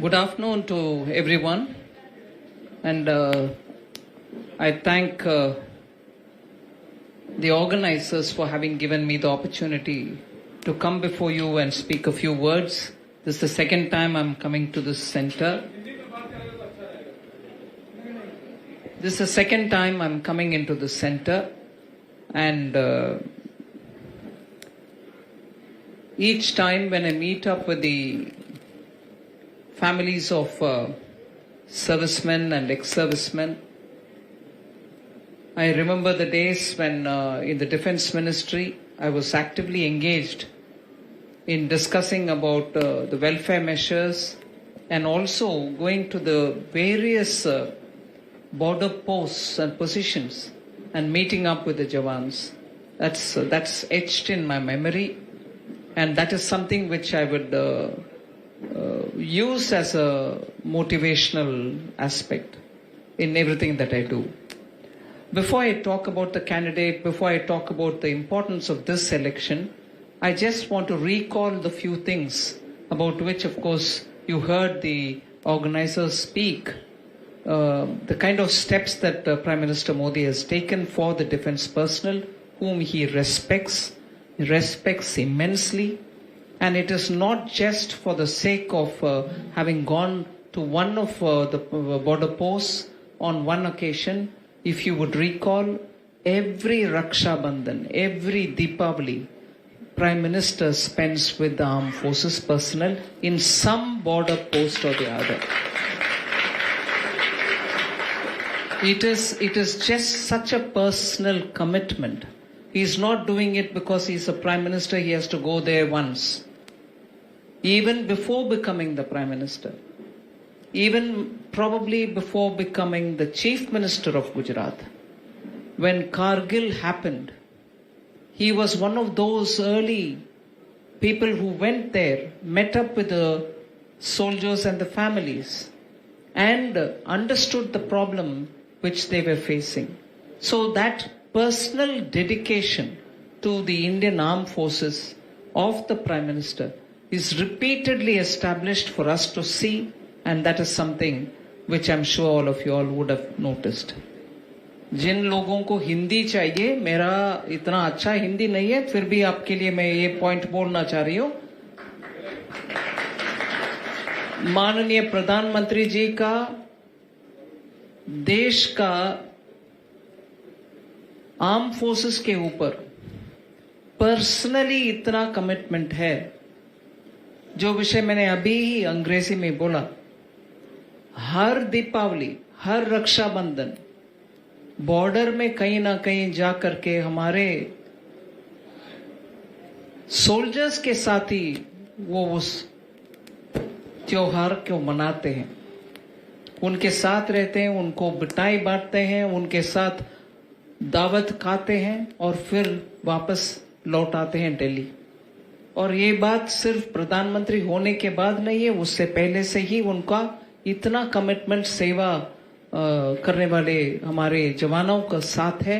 Good afternoon to everyone, and I thank the organizers for having given me the opportunity to come before you and speak a few words. This is the second time I'm coming to this center. This is the second time I'm coming into the center, and each time when I meet up with the families of servicemen and ex-servicemen, I remember the days when in the defense ministry I was actively engaged in discussing about the welfare measures and also going to the various border posts and positions and meeting up with the Jawans. That's etched in my memory, and that is something which I would use as a motivational aspect in everything that I do. Before I talk about the candidate, before I talk about the importance of this election, I just want to recall the few things about which, of course, you heard the organizers speak. The kind of steps that Prime Minister Modi has taken for the defense personnel, whom he respects immensely. And it is not just for the sake of having gone to one of the border posts on one occasion. If you would recall, every Raksha Bandhan, every Deepavali, Prime Minister spends with the armed forces personnel in some border post or the other. It is just such a personal commitment. He's not doing it because he's a Prime Minister, he has to go there once. Even before becoming the Prime Minister, even probably before becoming the Chief Minister of Gujarat, when Kargil happened, he was one of those early people who went there, met up with the soldiers and the families, and understood the problem which they were facing. So that personal dedication to the Indian Armed Forces of the Prime Minister is repeatedly established for us to see, and that is something which I'm sure all of you all would have noticed. जिन लोगों को हिंदी चाहिए, मेरा इतना अच्छा हिंदी नहीं है, फिर भी आपके लिए मैं ये पॉइंट बोलना चाह रही हूँ. माननीय प्रधानमंत्री जी का देश का आर्म फोर्सेस के ऊपर पर्सनली इतना कमिटमेंट है, जो विषय मैंने अभी ही अंग्रेजी में बोला. हर दीपावली, हर रक्षाबंधन बॉर्डर में कहीं ना कहीं जा करके हमारे सोल्जर्स के साथ ही वो उस त्योहार को मनाते हैं, उनके साथ रहते हैं, उनको मिठाई बांटते हैं, उनके साथ दावत खाते हैं और फिर वापस लौट आते हैं दिल्ली. और ये बात सिर्फ प्रधानमंत्री होने के बाद नहीं है, उससे पहले से ही उनका इतना कमिटमेंट सेवा करने वाले हमारे जवानों का साथ है.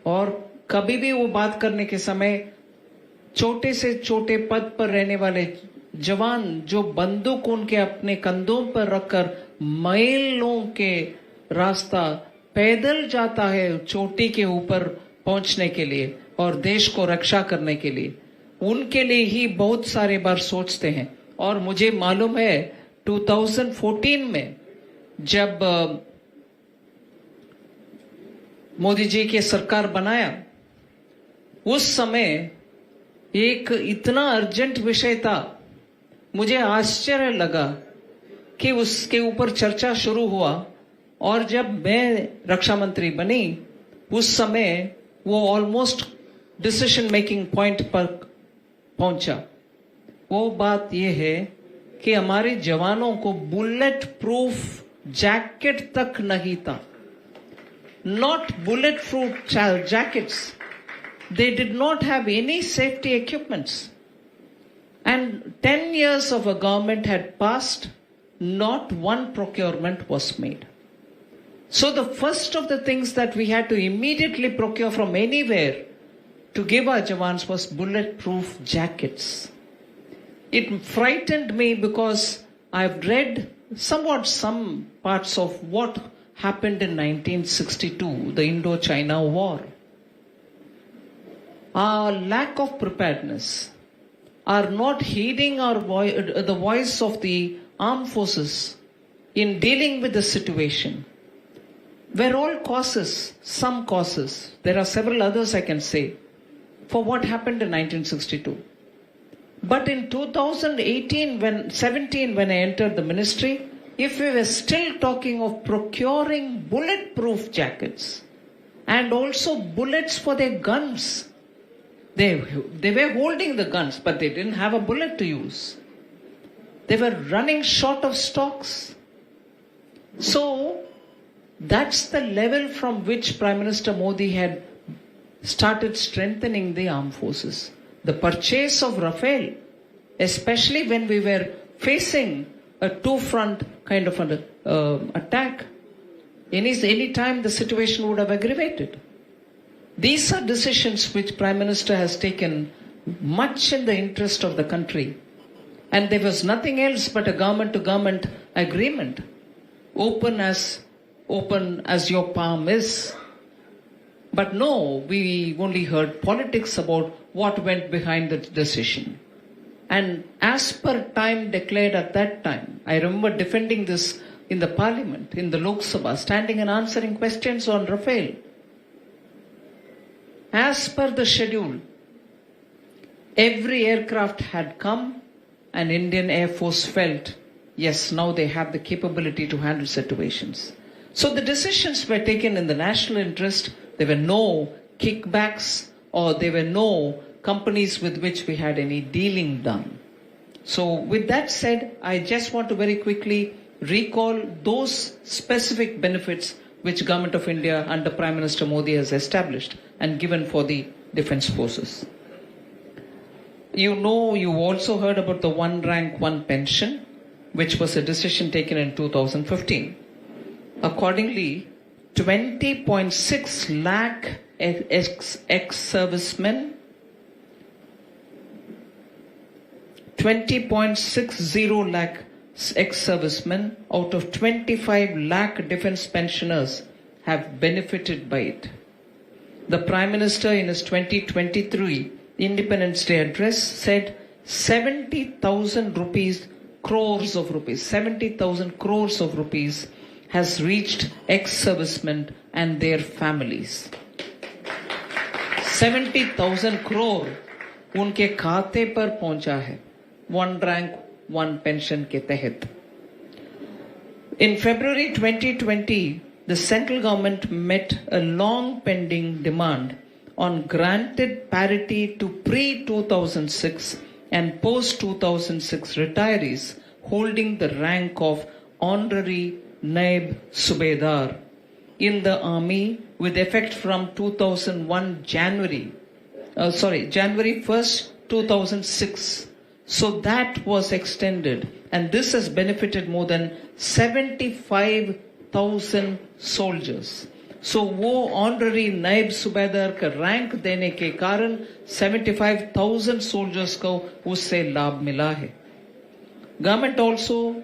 और कभी भी वो बात करने के समय छोटे से छोटे पद पर रहने वाले जवान जो बंदूक उनके अपने कंधों पर रखकर माइलों के रास्ता पैदल जाता है चोटी के ऊपर पहुंचने के लिए और देश को रक्षा करने के लिए, उनके लिए ही बहुत सारे बार सोचते हैं. और मुझे मालूम है 2014 में जब मोदी जी की सरकार बनाया, उस समय एक इतना अर्जेंट विषय था, मुझे आश्चर्य लगा कि उसके ऊपर चर्चा शुरू हुआ. और जब मैं रक्षा मंत्री बनी, उस समय वो ऑलमोस्ट डिसीजन मेकिंग पॉइंट पर पहुंचा. वो बात ये है कि हमारे जवानों को बुलेट प्रूफ जैकेट तक नहीं था. Not bullet proof jackets, they did not have any safety equipments. And 10 years of a government had passed, not one procurement was made. So the first of the things that we had to immediately procure from anywhere to give our Jawans was bulletproof jackets. It frightened me because I've read somewhat some parts of what happened in 1962, the Indo-China War. Our lack of preparedness, our not heeding the voice of the armed forces in dealing with the situation, were all causes, some causes. There are several others I can say, for what happened in 1962. But in 2017, when I entered the ministry, if we were still talking of procuring bulletproof jackets and also bullets for their guns, they were holding the guns, but they didn't have a bullet to use. They were running short of stocks. So that's the level from which Prime Minister Modi had started strengthening the armed forces. The purchase of Rafale, especially when we were facing a two-front kind of an attack, any time the situation would have aggravated. These are decisions which Prime Minister has taken much in the interest of the country. And there was nothing else but a government-to-government agreement, open as your palm is. But no, we only heard politics about what went behind the decision. And as per time declared at that time, I remember defending this in the parliament, in the Lok Sabha, standing and answering questions on Rafale. As per the schedule, every aircraft had come and Indian Air Force felt, yes, now they have the capability to handle situations. So the decisions were taken in the national interest. There were no kickbacks or there were no companies with which we had any dealing done. So with that said, I just want to very quickly recall those specific benefits which Government of India under Prime Minister Modi has established and given for the defense forces. You know, you also heard about the one rank, one pension, which was a decision taken in 2015. Accordingly, 20.6 lakh ex-servicemen, 20.60 lakh ex-servicemen out of 25 lakh defense pensioners have benefited by it. The Prime Minister in his 2023 Independence Day address said 70,000 crores of rupees has reached ex-servicemen and their families. 70,000 crore उनके खाते पर पहुंचा है, one rank, one pension के तहत. In February 2020, the central government met a long pending demand on granted parity to pre-2006 and post-2006 retirees holding the rank of honorary Naib Subedar in the army with effect from January 1st, 2006. So that was extended, and this has benefited more than 75,000 soldiers. So वो honorary नायब सूबेदार का rank देने के कारण 75,000 soldiers को उससे लाभ मिला है. Government also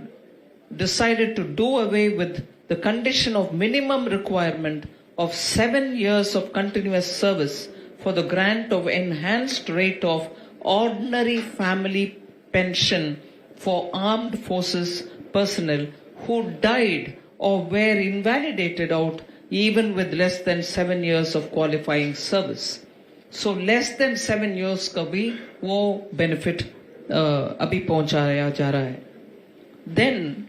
decided to do away with the condition of minimum requirement of 7 years of continuous service for the grant of enhanced rate of ordinary family pension for armed forces personnel who died or were invalidated out even with less than 7 years of qualifying service. So less than 7 years का भी वो benefit अभी पहुंचाया जा रहा है. Then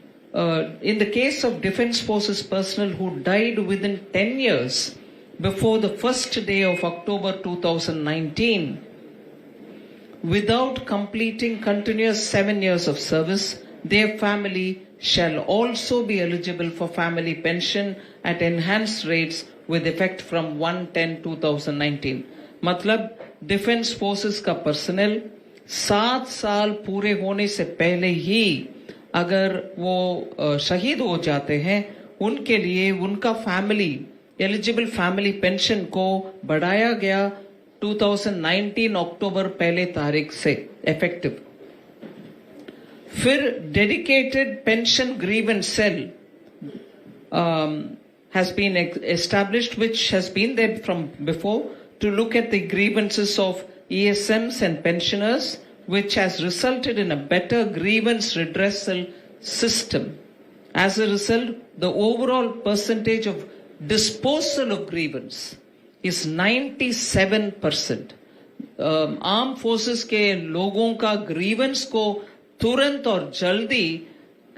in the case of defense forces personnel who died within 10 years before the first day of October 2019 without completing continuous 7 years of service, their family shall also be eligible for family pension at enhanced rates with effect from 1/10/2019. मतलब defence forces का personal 7 साल पूरे होने से पहले ही अगर वो शहीद हो जाते हैं, उनके लिए उनका फैमिली एलिजिबल फैमिली पेंशन को बढ़ाया गया 2019 अक्टूबर 1 तारीख से इफेक्टिव. फिर dedicated pension grievance cell has been established, which has been there from before, to look at the grievances of ESMs and pensioners, which has resulted in a better grievance redressal system. As a result, the overall percentage of disposal of grievance is 97%. Arm forces के लोगों का grievance को तुरंत और जल्दी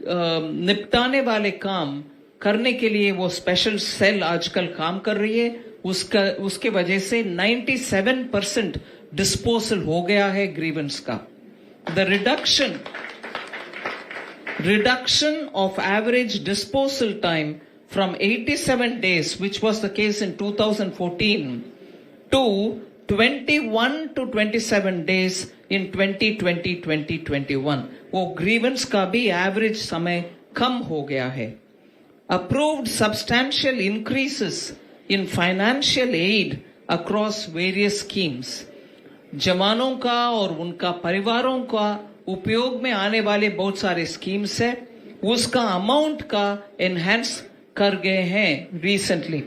निपटाने वाले काम करने के लिए वो स्पेशल सेल आजकल काम कर रही है. उसके वजह से 97% डिस्पोजल हो गया है ग्रीवेंस का. The reduction of average disposal time from 87 days, which was the case in 2014, to 21 to 27 days in 2020-2021. वो grievance का भी average समय कम हो गया है. Approved substantial increases in financial aid across various schemes. जवानों का और उनका परिवारों का उपयोग में आने वाले बहुत सारे स्कीम्स है, उसका अमाउंट का एनहांस कर गए हैं recently.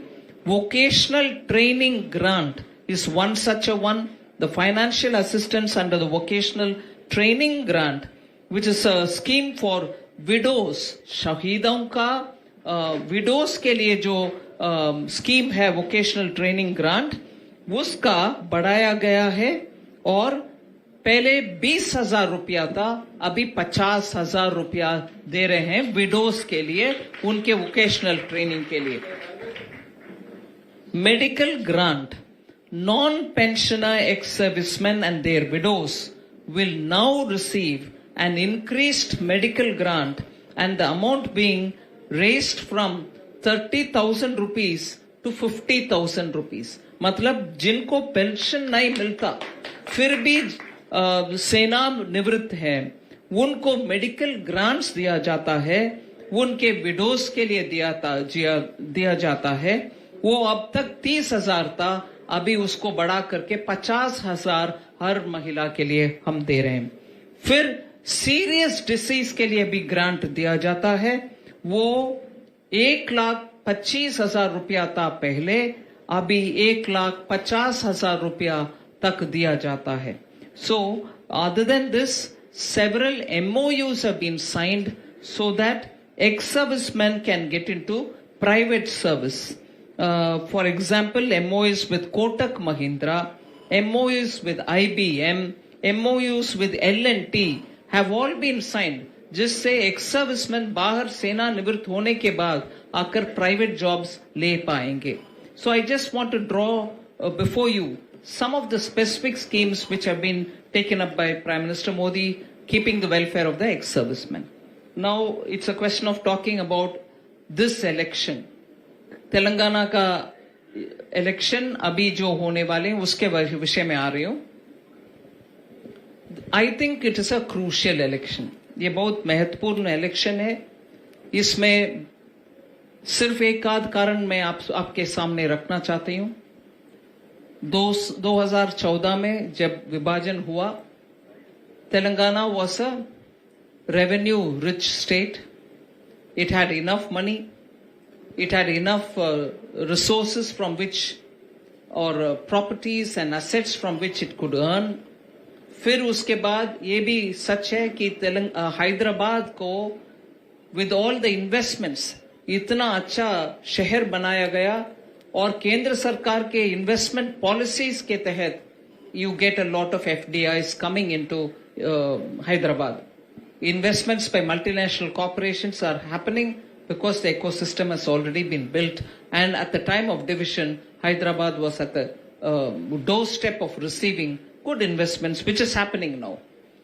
Vocational training grant is one such a one. The financial assistance under the vocational training grant, which is a scheme for widows, शहीदों का widows के लिए जो स्कीम है vocational training grant, उसका बढ़ाया गया है और पहले 20,000 रुपया था, अभी 50,000 रुपया दे रहे हैं विडोज के लिए, उनके वोकेशनल ट्रेनिंग के लिए. Medical grant, non pensioner ex-servicemen and their widows will now receive an increased medical grant, and the amount being raised from 30,000 rupees to 50,000 rupees. मतलब जिनको पेंशन नहीं मिलता फिर भी सेना निवृत्त है, उनको मेडिकल ग्रांट्स दिया जाता है, उनके विडोज के लिए दिया जाता है. वो अब तक 30,000 था, अभी उसको बढ़ा करके 50,000 हर महिला के लिए हम दे रहे हैं. फिर सीरियस डिसीज के लिए भी ग्रांट दिया जाता है. वो 1,25,000 रुपया था पहले, अभी 1,50,000 रुपया तक दिया जाता है. So, other than this, several MOUs have been signed so that ex-servicemen can get into private service. For example, MOUs with Kotak Mahindra, MOUs with IBM, MOUs with L&T have all been signed, जिससे ex-servicemen बाहर सेना निवृत्त होने के बाद आकर private jobs ले पाएंगे. So I just want to draw before you some of the specific schemes which have been taken up by Prime Minister Modi, keeping the welfare of the ex-servicemen. Now, it's a question of talking about this election. Telangana का election अभी जो होने वाले हैं उसके विषय में आ रही हूँ. I think it is a crucial election. ये बहुत महत्वपूर्ण election है. इसमें सिर्फ एक आध कारण मैं आपके सामने रखना चाहती हूँ. 2014 में जब विभाजन हुआ, Telangana was a revenue rich state. It had enough money. It had enough resources from which, or properties and assets from which it could earn. फिर उसके बाद ये भी सच है कि हैदराबाद को with all the investments इतना अच्छा शहर बनाया गया, और केंद्र सरकार के इन्वेस्टमेंट पॉलिसीज के तहत you get a lot of FDIs coming into Hyderabad. Investments by multinational corporations are happening because the ecosystem has already been built, and at the time of division, Hyderabad was at the doorstep of receiving good investments, which is happening now.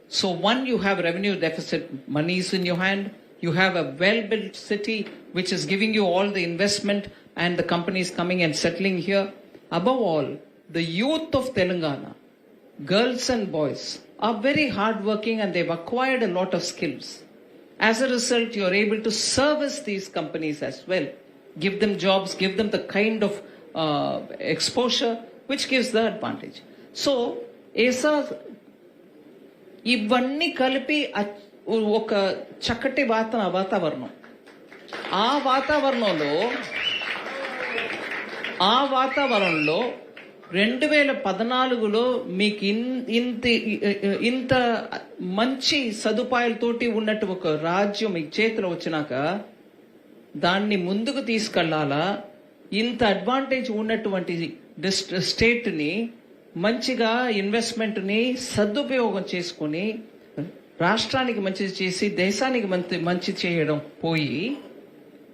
So one, you have revenue deficit monies in your hand, you have a well-built city which is giving you all the investment and the companies coming and settling here. Above all, the youth of Telangana, girls and boys, are very hardworking and they've acquired a lot of skills. As a result, you're able to service these companies as well. Give them jobs, give them the kind of exposure which gives the advantage. So, ऐसा इवन्नी कल्पी ఒక చక్కటి వాతావరణం. ఆ వాతావరణంలో 2014లో మీకు ఇంత మంచి సదుపాయాలతోటి ఉన్నట్టు ఒక రాజ్యం మీ చేతిలో వచ్చినాక దాన్ని ముందుకు తీసుకెళ్లాలా, ఇంత అడ్వాంటేజ్ ఉన్నటువంటి స్టేట్ని మంచిగా ఇన్వెస్ట్మెంట్ని సదుపయోగం చేసుకుని రాష్ట్రానికి మంచి చేసి దేశానికి మంచి చేయడం పోయి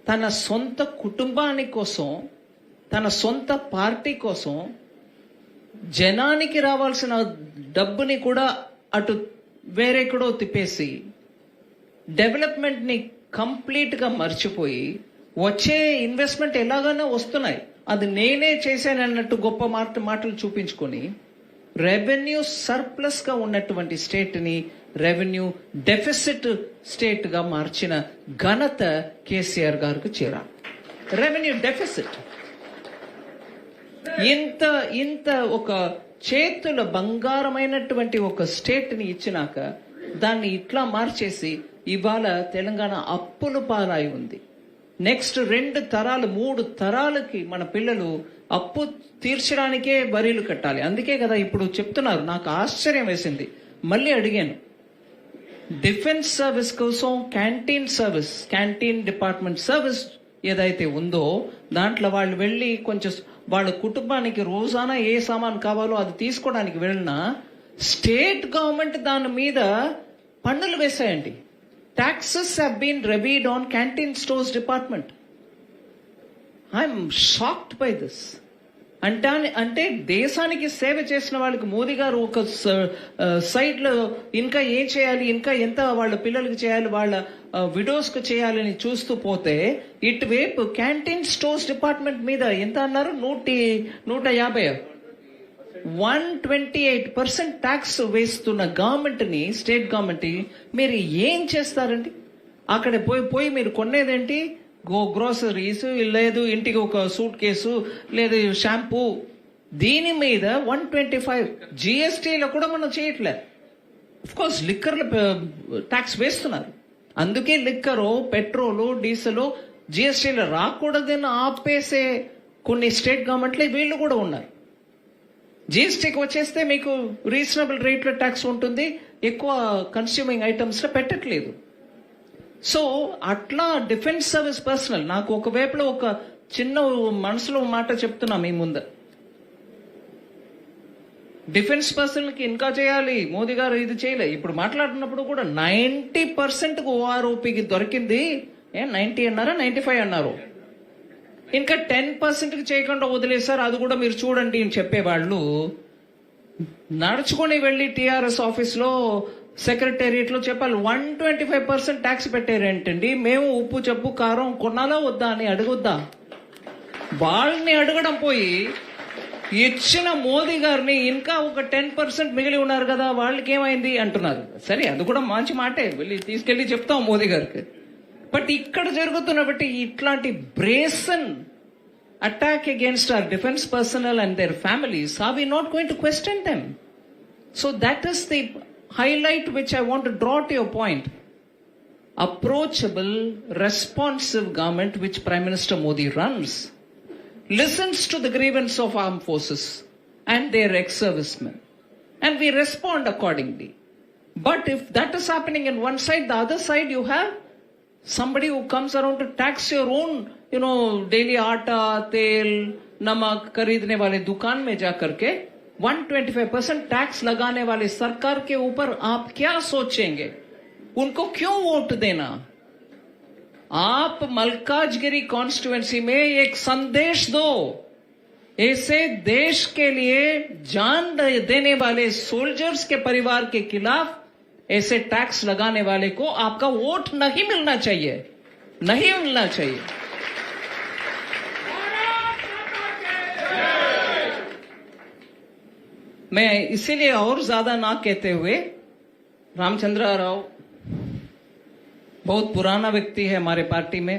తన సొంత కుటుంబాని కోసం, తన సొంత పార్టీ కోసం జనానికి రావాల్సిన డబ్బుని కూడా అటు వేరెక్కడో తిప్పేసి డెవలప్మెంట్ ని కంప్లీట్ గా మర్చిపోయి వచ్చే ఇన్వెస్ట్మెంట్ ఎలాగైనా వస్తున్నాయి, అది నేనే చేశానన్నట్టు గొప్ప మాటలు చూపించుకొని రెవెన్యూ సర్ప్లస్ గా ఉన్నటువంటి స్టేట్ ని రెవెన్యూ డెఫిసిట్ స్టేట్ గా మార్చిన ఘనత కేసీఆర్ గారికి చేరాలి. రెవెన్యూ డెఫిసిట్ ఇంత ఒక చేతుల బంగారమైనటువంటి ఒక స్టేట్ ని ఇచ్చినాక దాన్ని ఇట్లా మార్చేసి ఇవాళ తెలంగాణ అప్పుల పాలై ఉంది. నెక్స్ట్ 2 తరాలు 3 తరాలకి మన పిల్లలు అప్పు తీర్చడానికే బరీలు కట్టాలి. అందుకే కదా ఇప్పుడు చెప్తున్నారు. నాకు ఆశ్చర్యం వేసింది, మళ్ళీ అడిగాను. డిఫెన్స్ సర్వీస్ కోసం క్యాంటీన్ డిపార్ట్మెంట్ సర్వీస్ ఏదైతే ఉందో దాంట్లో వాళ్ళు వెళ్ళి కొంచెం వాళ్ళ కుటుంబానికి రోజానా ఏ సామాన్ కావాలో అది తీసుకోవడానికి వెళ్ళినా స్టేట్ గవర్నమెంట్ దాని మీద పన్నులు వేసాయండి. Taxes have been levied on canteen stores department. I'm shocked by this. అంటే దేశానికి సేవ చేసిన వాళ్ళకి మోదీ గారు ఒక సైడ్ లో ఇంకా ఏం చేయాలి, ఇంకా ఎంత వాళ్ళ పిల్లలకి చేయాలి, వాళ్ళ విడోస్ కు చేయాలని చూస్తూ పోతే ఇటువైపు క్యాంటీన్ స్టోర్స్ డిపార్ట్మెంట్ మీద ఎంత అన్నారు, 150 128% ట్యాక్స్ వేస్తున్న గవర్నమెంట్ ని, స్టేట్ గవర్నమెంట్ ని మీరు ఏం చేస్తారండి? అక్కడ పోయి మీరు కొనేదేంటి, గ్రోసరీస్, లేదు ఇంటికి ఒక సూట్ కేసు, లేదు షాంపూ. దీని మీద 125 జిఎస్టీలో కూడా మనం చేయట్లేదు. అఫ్ కోర్స్ లిక్కర్ల ట్యాక్స్ వేస్తున్నారు. అందుకే లిక్కరు, పెట్రోలు, డీజిల్ జిఎస్టీలో రాకూడదని ఆపేసే కొన్ని స్టేట్ గవర్నమెంట్లు వీళ్ళు కూడా ఉన్నారు. జిఎస్టీకి వచ్చేస్తే మీకు రీజనబుల్ రేట్లో ట్యాక్స్ ఉంటుంది, ఎక్కువ కన్స్యూమింగ్ ఐటమ్స్ లో పెట్టట్లేదు. సో అట్లా డిఫెన్స్ సర్వీస్ పర్సనల్ నాకు ఒకవైపులో ఒక చిన్న మనసులో మాట చెప్తున్నా మీ ముందు. డిఫెన్స్ పర్సనల్ కి ఇంకా చేయాలి, మోదీ గారు ఇది చేయలే. ఇప్పుడు మాట్లాడుతున్నప్పుడు కూడా 90% ఓఆర్ఓపికి దొరికింది. 90 అన్నారా, 95 అన్నారు. ఇంకా 10% చేయకుండా వదిలేశారు. అది కూడా మీరు చూడండి అని చెప్పేవాళ్ళు నడుచుకొని వెళ్ళి టిఆర్ఎస్ ఆఫీస్ లో, సెక్రటేరియట్ లో చెప్పాలి. 125% ట్యాక్స్ పెట్టారేంటండి, మేము ఉప్పు, చెప్పు, కారం కొనాలా వద్దా అని అడగొద్దా? వాళ్ళని అడగడం పోయి ఇచ్చిన మోదీ గారిని ఇంకా ఒక 10% మిగిలి ఉన్నారు కదా వాళ్ళకి ఏమైంది అంటున్నారు. సరే, అది కూడా మంచి మాటే, వెళ్ళి తీసుకెళ్లి చెప్తాం మోదీ గారికి. బట్ ఇక్కడ జరుగుతున్న బట్టి ఇట్లాంటి brazen attack against our defence personnel and their families, are we not going to question them? So that is the highlight which I want to draw to your point. Approachable, responsive government which Prime Minister Modi runs listens to the grievance of armed forces and their ex-servicemen, and we respond accordingly. But if that is happening in one side, the other side you have somebody who comes around to tax your own, daily aata, tel, namak खरीदने वाले दुकान में जा करके 125% tax लगाने वाले सरकार के ऊपर आप क्या सोचेंगे? उनको क्यों वोट देना? आप मलकाजगिरी कॉन्स्टिट्यूएंसी में एक संदेश दो, ऐसे देश के लिए जान देने वाले सोल्जर्स के परिवार के खिलाफ ऐसे टैक्स लगाने वाले को आपका वोट नहीं मिलना चाहिए, नहीं मिलना चाहिए. मैं इसीलिए और ज्यादा ना कहते हुए, रामचंद्र राव बहुत पुराना व्यक्ति है हमारे पार्टी में,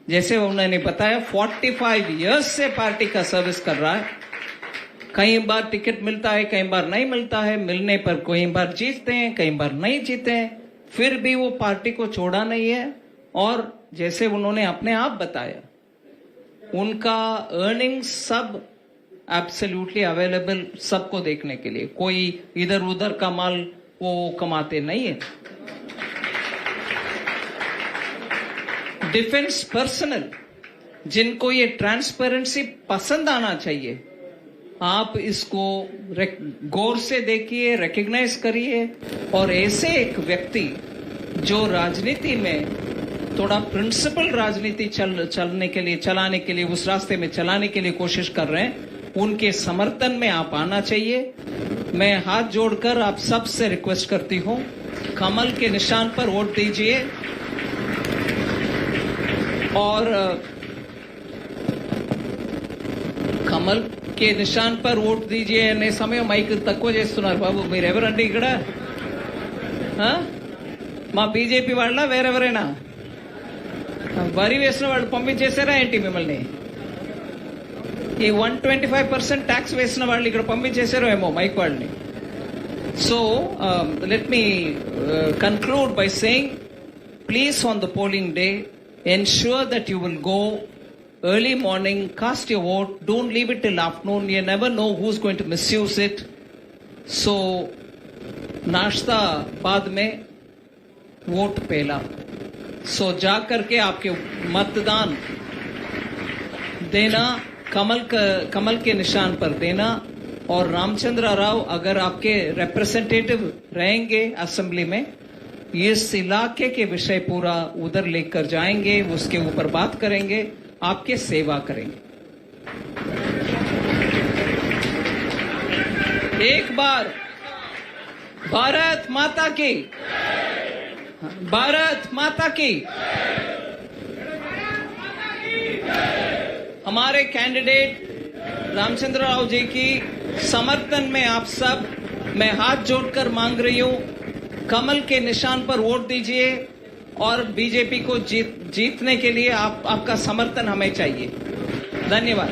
जैसे उन्होंने बताया 45 इयर्स से पार्टी का सर्विस कर रहा है. कई बार टिकट मिलता है, कई बार नहीं मिलता है, मिलने पर कई बार जीतते हैं, कई बार नहीं जीते हैं. फिर भी वो पार्टी को छोड़ा नहीं है। और जैसे उन्होंने अपने आप बताया, उनका अर्निंग्स सब एब्सोल्युटली अवेलेबल सबको देखने के लिए, कोई इधर उधर का माल वो कमाते नहीं है। डिफेंस पर्सनल, जिनको ये ट्रांसपेरेंसी पसंद आना चाहिए, आप इसको गौर से देखिए, रिकग्नाइज करिए। और ऐसे एक व्यक्ति जो राजनीति में थोड़ा प्रिंसिपल राजनीति चलाने के लिए उस रास्ते में चलाने के लिए कोशिश कर रहे हैं, उनके समर्थन में आप आना चाहिए। मैं हाथ जोड़कर आप सब से रिक्वेस्ट करती हूं, कमल के निशान पर वोट दीजिए। और कमल के निशान पर वोट दीजिए అనే సమయం మైక్ తక్కువ చేస్తున్నారు బాబు, మీరు ఎవరండి ఇక్కడ? మా బీజేపీ వాళ్ళ వేరెవరైనా? వరి వేసిన వాళ్ళు పంపించేశారా ఏంటి మిమ్మల్ని? ఈ 125% ట్యాక్స్ వేసిన వాళ్ళు ఇక్కడ పంపించేశారో ఏమో మైక్ వాళ్ళని. So let me conclude by saying, please on the polling day ensure that you will go early morning, cast your vote, don't leave it till afternoon, you never know who's going to misuse it. So नाश्ता बाद में, vote पहला। सो जा करके आपके मतदान देना, कमल के निशान पर देना। और रामचंद्र राव अगर आपके रिप्रेजेंटेटिव रहेंगे असेंबली में, इस इलाके के विषय पूरा उधर लेकर जाएंगे, उसके ऊपर बात करेंगे, आपके सेवा करेंगे। एक बार भारत माता की, भारत माता की। हमारे कैंडिडेट रामचंद्र राव जी की समर्थन में आप सब, मैं हाथ जोड़कर मांग रही हूं, कमल के निशान पर वोट दीजिए। और बीजेपी को जीतने के लिए आपका समर्थन हमें चाहिए। धन्यवाद।